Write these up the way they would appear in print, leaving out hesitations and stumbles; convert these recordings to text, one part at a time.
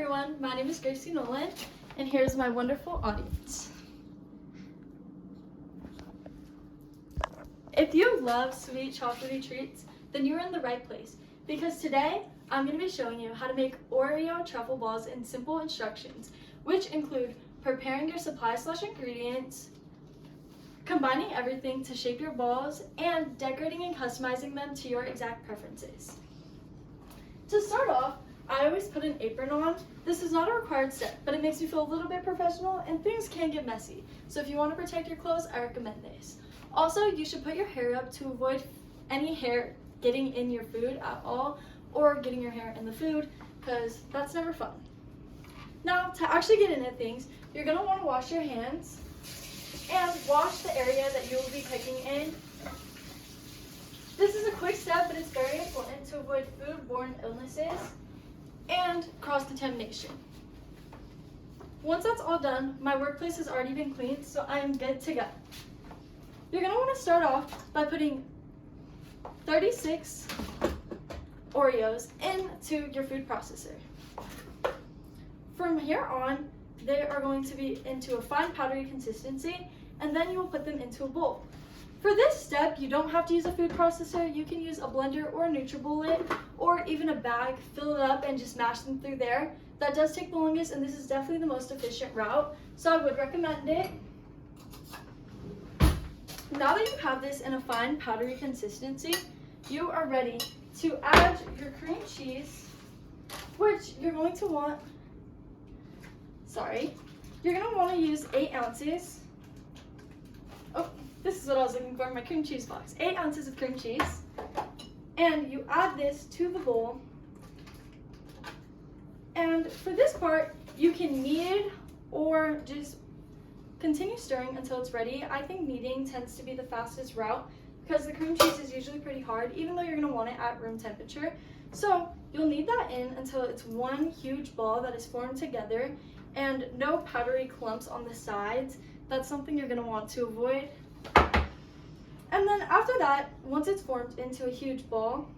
everyone, my name is Gracie Nolan, and here's my wonderful audience. If you love sweet chocolatey treats, then you're in the right place, because today I'm going to be showing you how to make Oreo truffle balls in simple instructions, which include preparing your supplies/ingredients, combining everything to shape your balls, and decorating and customizing them to your exact preferences. To start off, I always put an apron on. This is not a required step, but it makes me feel a little bit professional and things can get messy. So if you want to protect your clothes, I recommend this. Also, you should put your hair up to avoid any hair getting in your food at all or getting your hair in the food, because that's never fun. Now, to actually get into things, you're going to want to wash your hands and wash the area that you will be cooking in. This is a quick step, but it's very important to avoid food-borne illnesses and cross-contamination. Once that's all done, my workplace has already been cleaned, so I'm good to go. You're going to want to start off by putting 36 Oreos into your food processor. From here on, they are going to be into a fine powdery consistency, and then you will put them into a bowl. For this step, you don't have to use a food processor. You can use a blender or a NutriBullet or even a bag, fill it up and just mash them through there. That does take the longest, and this is definitely the most efficient route, so I would recommend it. Now that you have this in a fine powdery consistency, you are ready to add your cream cheese, which you're going to want to use 8 ounces. Oh, this is what I was looking for, my cream cheese box. 8 ounces of cream cheese. And you add this to the bowl. And for this part, you can knead or just continue stirring until it's ready. I think kneading tends to be the fastest route because the cream cheese is usually pretty hard, even though you're going to want it at room temperature. So you'll knead that in until it's one huge ball that is formed together and no powdery clumps on the sides. That's something you're going to want to avoid. And then after that, once it's formed into a huge ball,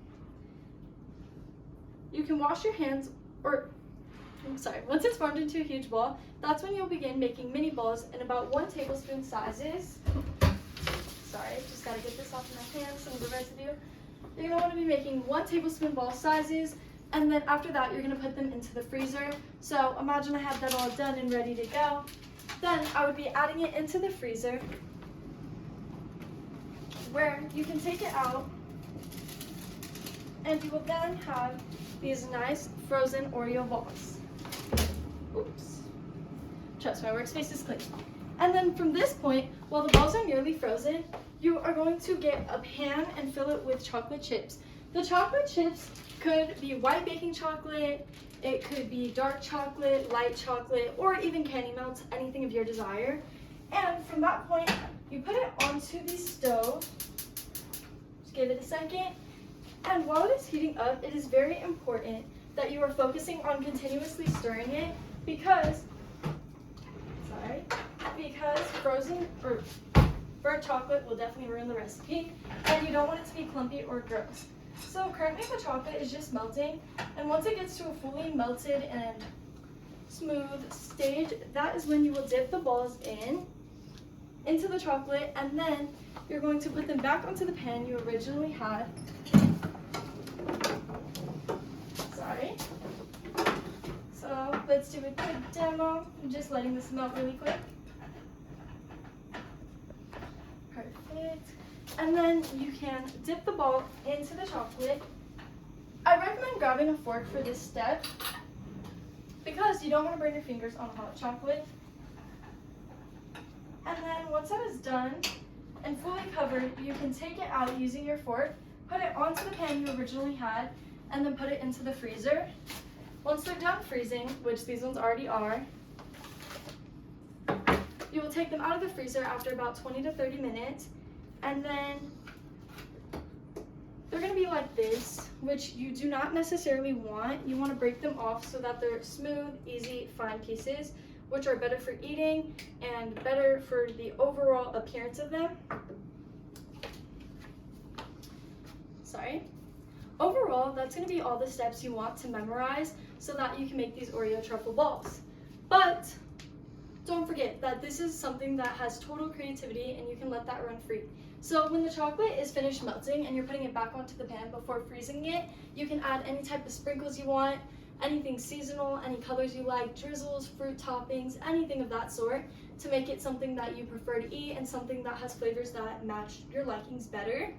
you can wash your hands, once it's formed into a huge ball, that's when you'll begin making mini balls in about 1 tablespoon sizes. Just gotta get this off my hands, some of the residue. You're gonna wanna be making 1 tablespoon ball sizes, and then after that, you're gonna put them into the freezer. So imagine I had that all done and ready to go. Then I would be adding it into the freezer, where you can take it out, and you will then have these nice frozen Oreo balls. Oops. Trust my workspace is clean. And then from this point, while the balls are nearly frozen, you are going to get a pan and fill it with chocolate chips. The chocolate chips could be white baking chocolate, it could be dark chocolate, light chocolate, or even candy melts, anything of your desire. And from that point, you put it onto the stove. Just give it a second. And while it is heating up, it is very important that you are focusing on continuously stirring it because frozen or burnt chocolate will definitely ruin the recipe, and you don't want it to be clumpy or gross. So currently the chocolate is just melting, and once it gets to a fully melted and smooth stage, that is when you will dip the balls into the chocolate, and then you're going to put them back onto the pan you originally had. So let's do a quick demo. I'm just letting this melt really quick. Perfect. And then you can dip the ball into the chocolate. I recommend grabbing a fork for this step because you don't want to burn your fingers on hot chocolate. And then once that is done and fully covered, you can take it out using your fork, put it onto the pan you originally had, and then put it into the freezer. Once they're done freezing, which these ones already are, you will take them out of the freezer after about 20 to 30 minutes, and then they're going to be like this, which you do not necessarily want. You want to break them off so that they're smooth, easy, fine pieces, which are better for eating and better for the overall appearance of them. Overall, that's going to be all the steps you want to memorize, so that you can make these Oreo truffle balls. But don't forget that this is something that has total creativity and you can let that run free. So when the chocolate is finished melting and you're putting it back onto the pan before freezing it, you can add any type of sprinkles you want, anything seasonal, any colors you like, drizzles, fruit toppings, anything of that sort to make it something that you prefer to eat and something that has flavors that match your likings better.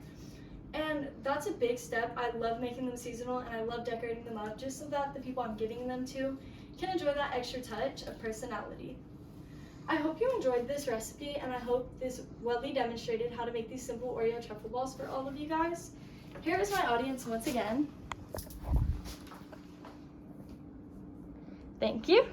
And that's a big step. I love making them seasonal and I love decorating them up just so that the people I'm giving them to can enjoy that extra touch of personality. I hope you enjoyed this recipe and I hope this well demonstrated how to make these simple Oreo truffle balls for all of you guys. Here is my audience once again. Thank you.